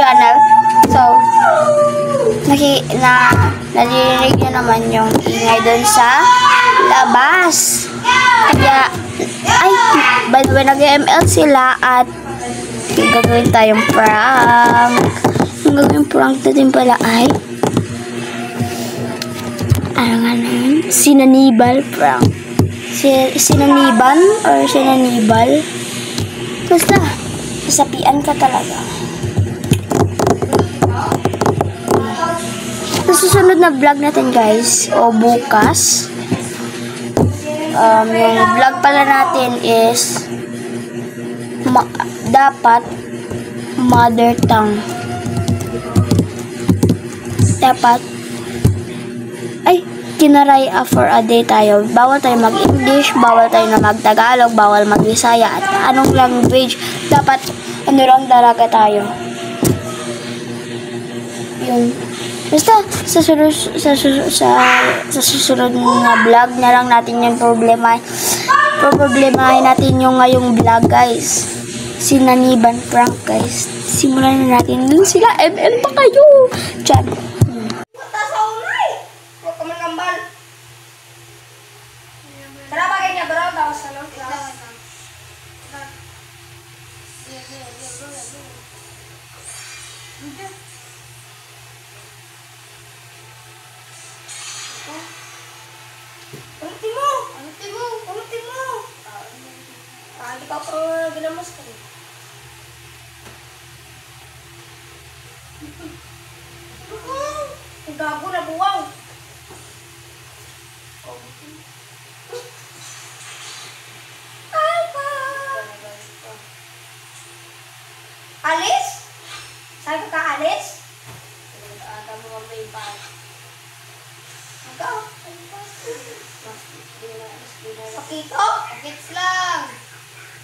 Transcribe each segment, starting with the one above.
channel. So, naririnig nyo naman yung ingay dun sa labas. Kaya, by the way, nag-ML sila at gagawin tayong prank. Ang gagawin prank natin pala ay ano nga na yun? Sinanibal prank. Sinaniban or sinanibal? Basta, sasapian ka talaga. Sa susunod na vlog natin guys, o bukas, yung vlog pala natin is dapat mother tongue. Dapat tinaray for a day tayo. Bawal tayo mag-English, bawal tayo na mag-Tagalog, bawal mag-Bisaya, at anong language, dapat ano lang talaga tayo. Yung basta sa susunod na vlog na lang natin yung problemahin natin yung ngayong vlog guys. Sinaniban prank guys. Simulan na natin. Dun sila ML pa kayo. Diyan. Hindi ka ko ginamos ka rin. Ang gago na buwaw. Alis? Sabi ka alis? Ada mo may pa. Ikaw? Pakito? Pakits lang.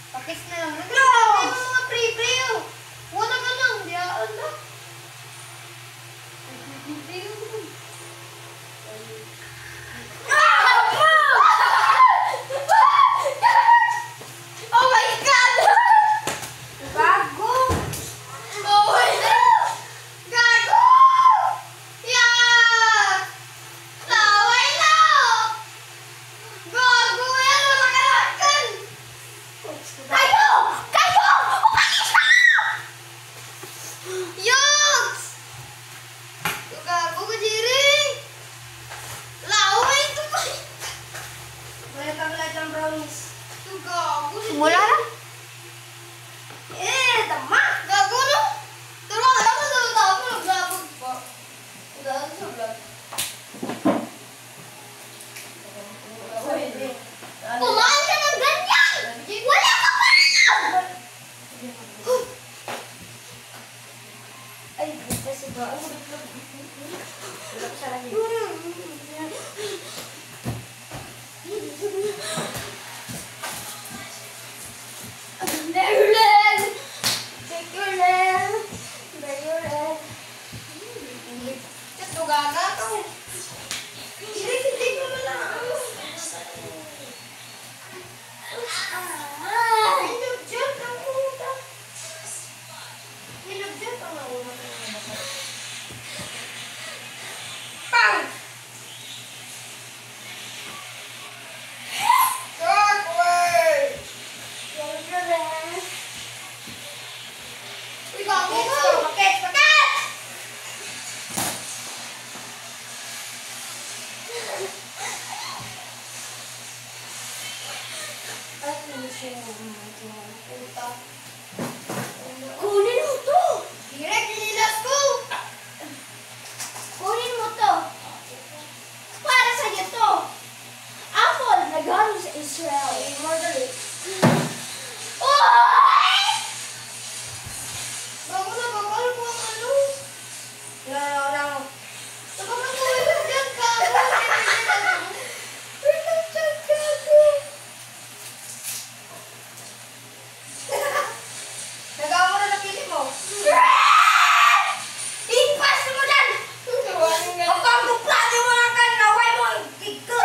Pakits na lang. Nagkakaroon ng mga pre-preo. Wala ka lang. Diyaan na. Oh my God! Gago! Oh my God! Gago! Yeah! Laway na! Gago! Yan! Makalakan! Kayo! Kayo! Umakis na! Yugs! Gago ka, Jiring! Laway ito pa! Wala kang lahat ng brownies. Gago! Mula na? Tama! Gago, no? Pero alam mo sa tao mo, naglabog pa. Gago sa vlog. Kumain ka ng ganyan! Wala ka pa! Ay, kasi ba? Wala ko sa langit. Darren! Take your land! Darren! Ito gaga ka. Hindi ko na lang. Hinugdyan ang puta. Hinugdyan ang puta. Pang! Kunin mo to! Direct nililas ko! Kunin mo to! Para sa'yo to! Apple na galing sa Israel. Murder it. Oy! Bago na bakal ko ang ano? Wala mo. Sabang na kulit ka dyan ka! Nagawa mo na napili mo. Impas mo dyan! Ang pangkuplado mo na ka, naway mo ang gigko.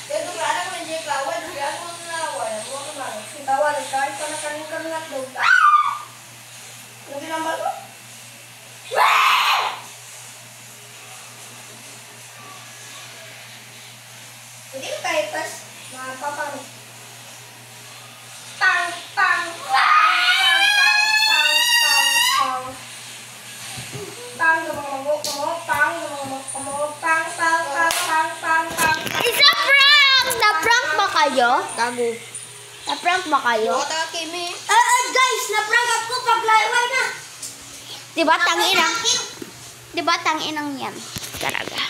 Kaya tuklada mo yung jiklaway, duyan mo na naway. Huwag ka ba? Tawa, kahit pa na kanang-kangat daw. Lagi naman mo? Hindi ko tayo pas. Mga papang. Pang, pang, pang, pang, pang, pang, pang. Pang, lumamamok mo. Pang, lumamamok mo. Pang, pang, pang, pang, pang, pang. Isa prank! Na-prank ba kayo? Gago. Na-prank ba kayo? Bota Kimi. Guys, na-prank ako pag live na. Diba tanginang? Diba tanginang yan? Talaga.